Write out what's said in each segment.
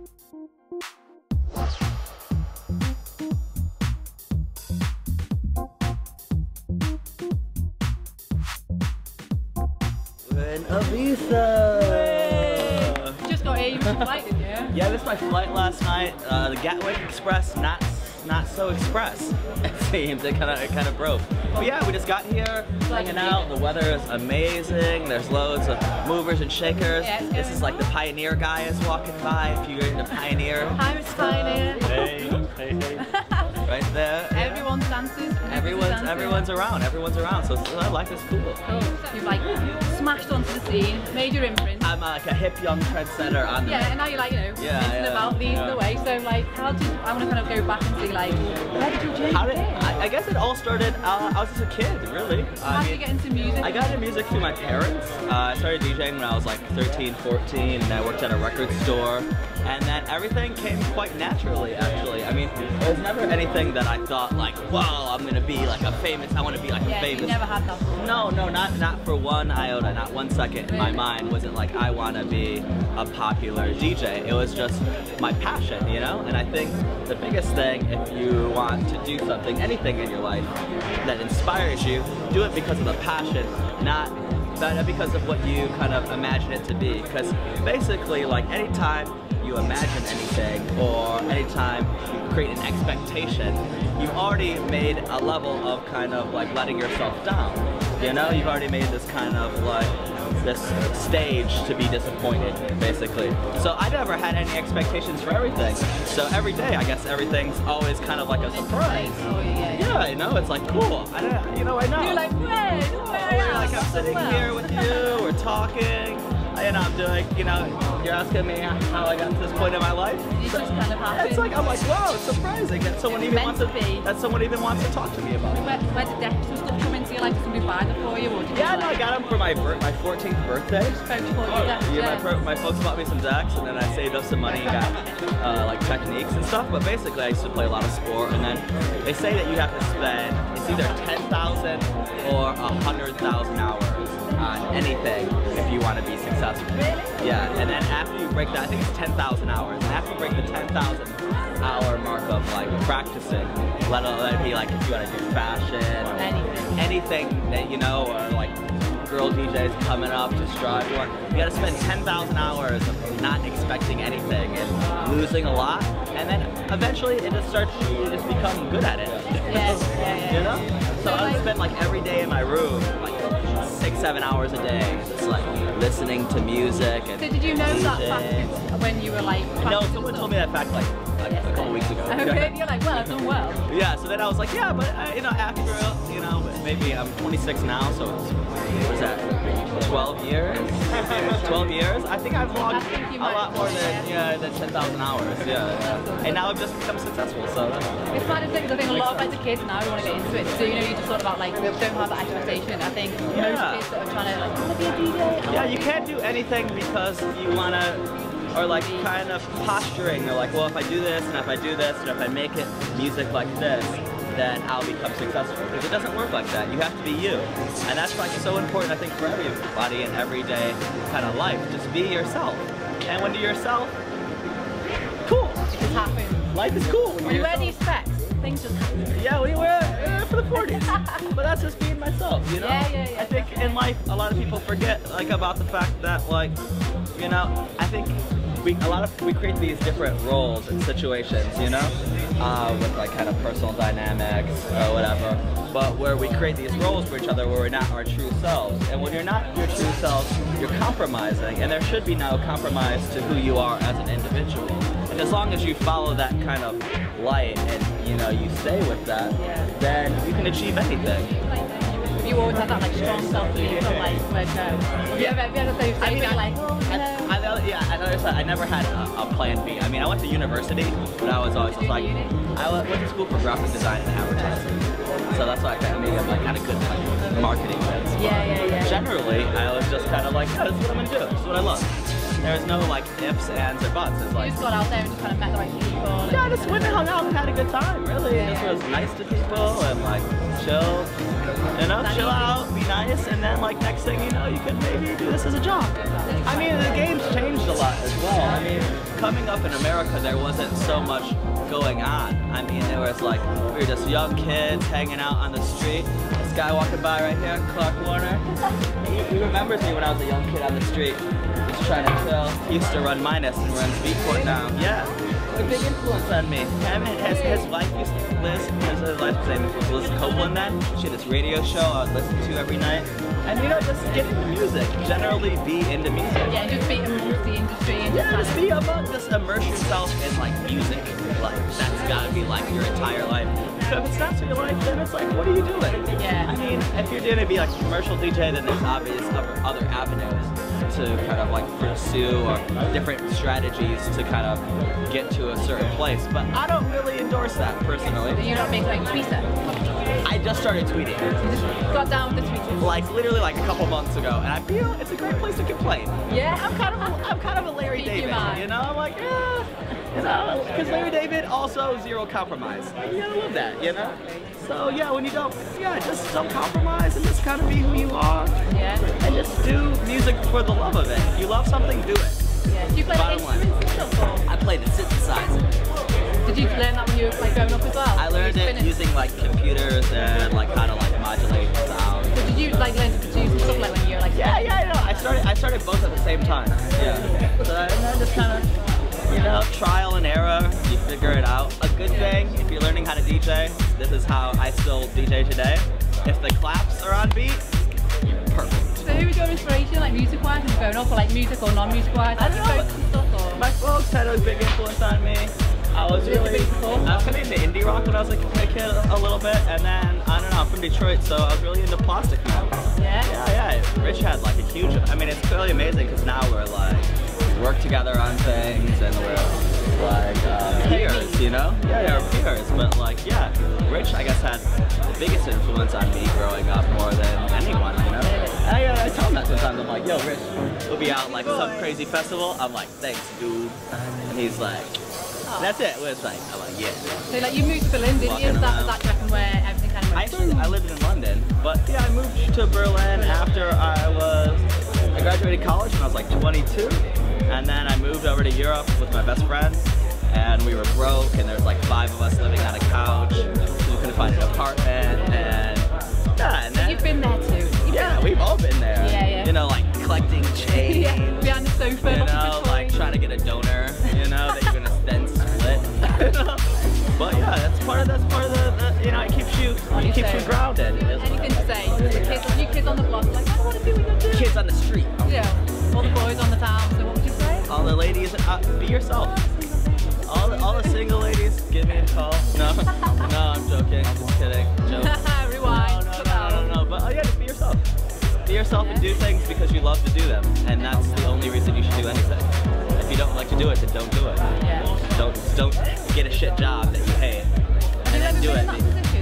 We're in Ibiza! You just got here, you missed your flight, didn't you? Yeah, I missed my flight last night. The Gatwick Express, not so express. It seems it kind of broke. But yeah, we just got here, hanging out. The weather is amazing. There's loads of movers and shakers. Yeah, this is like the Pioneer guy is walking by. If you're into Pioneer. Hi, Miss Pioneer. Hey. Right there. Everyone's dances. Everyone's around. So I like this cool. Cool. You've like smashed onto the scene, made your imprint. I'm like a hip young trendsetter on the and now you're like, messing about, leading the way. So like, I want to kind of go back and see like, where did you journey I guess it all started, I was just a kid, really. How did you get into music? I got into music through my parents. I started DJing when I was like 13, 14, and I worked at a record store. And then everything came quite naturally, actually. I mean, it was never anything that I thought like, wow, I'm gonna be like a famous, I wanna be like a famous. You never had that before. No, not for one iota, not 1 second in my mind was it like, I wanna be a popular DJ. It was just my passion, you know? And I think the biggest thing, if you want to do something, anything in your life that inspires you, do it because of the passion, not because of what you kind of imagine it to be. Because basically, like, anytime you imagine anything or anytime you create an expectation, you've already made a level of kind of like letting yourself down. You know, you've already made this kind of like this stage to be disappointed, basically. So I never had any expectations for everything. So every day, I guess everything's always kind of like a surprise. Yeah, I know, it's like cool. I know. You're like, wait, like I'm sitting here with you, we're talking. And I'm doing, you're asking me how I got to this point in my life. You just kind of happen. It's like, I'm like, wow, it's surprising that someone even wants to talk to me about it. Where did decks and stuff come into your life? Did somebody buy them for you? Or did I got them for my 14th birthday. My folks bought me some decks, and then I saved up some money and got like techniques and stuff. But basically, I used to play a lot of sport, and then they say that you have to spend, it's either 10,000 or 100,000 hours on anything if you want to be successful. Really? Yeah, and then after you break that, I think it's 10,000 hours, and after you break the 10,000 hour mark of like practicing, let it be like if you want to do fashion, or anything that or like girl DJs coming up to strive for, you got to spend 10,000 hours of not expecting anything and losing a lot, and then eventually you just become good at it. You know? So I would spend like every day in my room, like 6-7 hours a day, just like listening to music and So did you know that fact when you were like... No, someone told me that fact like a couple weeks ago. Okay, you're like, well, I've done well. Yeah, so then I was like, yeah, but after, maybe I'm 26 now, so it's, what is that, 12 years? 12 years? I think I've logged a lot more than 10,000 hours, And now I've just become successful, so that's... It's kind of things, I think a lot of like the kids now who want to get into it, so you just thought about like, don't have that expectation. I think most kids that are trying to like, I want to be a DJ. Yeah, you can't do anything because you want to, or like kind of posturing, or like, well, if I do this, and if I do this, and if I make it music like this, then I'll become successful. Because it doesn't work like that. You have to be you. And that's like so important, I think, for everybody in everyday kind of life. Just be yourself. And when you're yourself, cool. It just happens. Life is cool. When you wear these specs, things just happen. Yeah, when you wear for the 40s. But that's just being myself, Yeah. I think in life, a lot of people forget like about the fact that like, I think we create these different roles and situations, with like kind of personal dynamics or whatever. But where we create these roles for each other where we're not our true selves. And when you're not your true selves, you're compromising. And there should be no compromise to who you are as an individual. And as long as you follow that kind of light and you stay with that, then you can achieve anything. You always have that like strong self-belief from like where to go. Have you ever those days where you're like, I never had a plan B. I mean, I went to university, but I was always like, I went to school for graphic design and advertising. So that's why I kind of made like kind of good like, marketing sense. Yeah. Generally, I was just kind of like, this is what I'm gonna do. This is what I love. There's no like ifs, ands, or buts. It's like you just got out there and just kind of met the right people. Yeah, just went and hung out and had a good time. Really, just was nice to people and like chill. Chill out, be nice, and then like next thing you know, you can maybe do this as a job. I mean, the game's changed a lot as well. I mean, coming up in America, there wasn't so much going on. I mean, there was like, we were just young kids hanging out on the street. This guy walking by right here, Clark Warner. He remembers me when I was a young kid on the street. He's trying to chill. He used to run Minus and runs Beatport now. Yeah, a big influence on me. I mean, his wife used to, his wife's name was Liz Copeland then. She had this radio show I would listen to every night. And you know, just get into music. Generally be into music. Yeah, just be amongst the industry and just be among, just immerse yourself in like music. Like that's gotta be like your entire life. So if it's not your life, then it's like, what are you doing? Yeah. I mean, if you're gonna be like a commercial DJ, then there's obvious other avenues to kind of like pursue or different strategies to kind of get to a certain place. But I don't really endorse that personally. You're not making like Twitter? I just started tweeting. You just got down with the tweeters? Like literally like a couple months ago, and I feel it's a great place to complain. Yeah. I'm kind of a Larry David, you know? I'm like, yeah, you know, because Larry David also zero compromise. You gotta love that, you know? So yeah, when you don't, just don't compromise and just kind of be who you are. Yeah. And just do music for the love of it. If you love something, do it. Yeah. Do you play like instruments and stuff? I play the synthesizer. Did you learn that when you were like growing up as well? I learned it using like computers and like how to like modulate sound. So did you like learn to produce and stuff like when you were like? Yeah, I know. I started both at the same time. Yeah. So and then just kind of, you know, trial and error. You figure it out. A good thing if you're learning how to DJ. This is how I still DJ today. If the claps are on beat, perfect. So who was your inspiration, like music-wise, when you were growing up, or like music or non-music-wise? I don't know. And stuff, or? My folks had a big influence on me. I was really into indie rock when I was like a kid a little bit, and then I don't know, I'm from Detroit, so I was really into Plastic Man. Yeah. Rich had like a huge. I mean, it's clearly amazing because now we're like work together on things and we're like peers, you know? Yeah, we're peers. But like, yeah, Rich I guess had the biggest influence on me growing up more than anyone, you know? I tell him that sometimes. I'm like, yo, Rich, we'll be out like some crazy festival. I'm like, thanks, dude. And he's like. That's it. I'm like, yeah. So like you moved to Berlin, didn't you? Is that where everything kind of I lived in London, but yeah, I moved to Berlin after I graduated college when I was like 22, and then I moved over to Europe with my best friend, and we were broke, and there was like 5 of us living on a couch, so we couldn't find an apartment, and and then you've been there too. We've all been there. Yeah. You know, like collecting change. Behind the sofa. You know, like trying to get a donor. You know, that you're gonna then split. But yeah, that's part of the you know, it keeps you grounded. Anything to say? New kids on the block, like, I don't want to do what you're doing. Kids on the street. Yeah. All the boys on the town. So what would you say? All the ladies, be yourself. All the single ladies, give me a call. No, I'm joking. Just kidding. Joke. Rewind. No. But just be yourself. Be yourself and do things because you love to do them, and that's the only reason you should do anything. If you don't like to do it, then don't do it. Yeah. Don't get a shit job that you hate and then do it.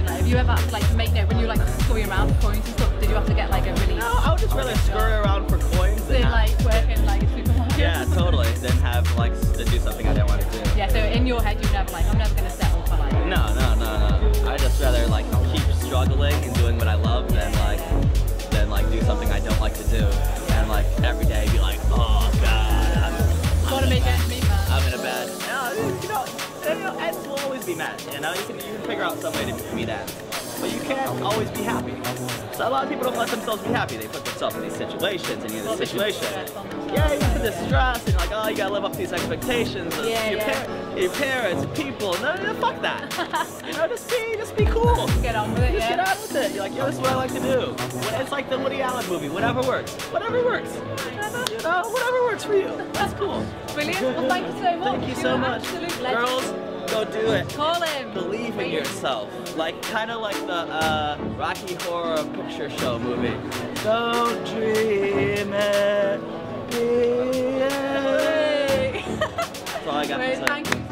Have you ever had to like make note when you like scurrying around for coins and stuff? Did you have to get like a really? No, I would just rather scurry around for coins than like work in like a supermarket. Yeah, totally. Than have like to do something I didn't want to do. Yeah. So in your head, you're never like, I'm never gonna settle for like. No. I just rather like keep struggling and doing what I love than like do something I don't like to do, and like every day be like, oh god, Gotta make ends meet, man. I'm in a bad. No, ends will always be met. You know, you can figure out some way to meet ends, but you can't always be happy. So a lot of people don't let themselves be happy. They put themselves in these situations, and you're in this situation. Yeah, you put this stress, and you're like, oh, you gotta live up to these expectations of your parents, people. No, fuck that. You know, just be cool. Get on with it. Just get on with it. You're like, yo, this is what I like to do. It's like the Woody Allen movie. Whatever works. Whatever works. You know, whatever works for you. That's cool. Brilliant. Well, thank you so much. Thank you so much. Girls, go do it. Call him. Believe in yourself. Like, kind of like the Rocky Horror Picture Show movie. Don't dream it, be it. That's all I got to say. Thank you.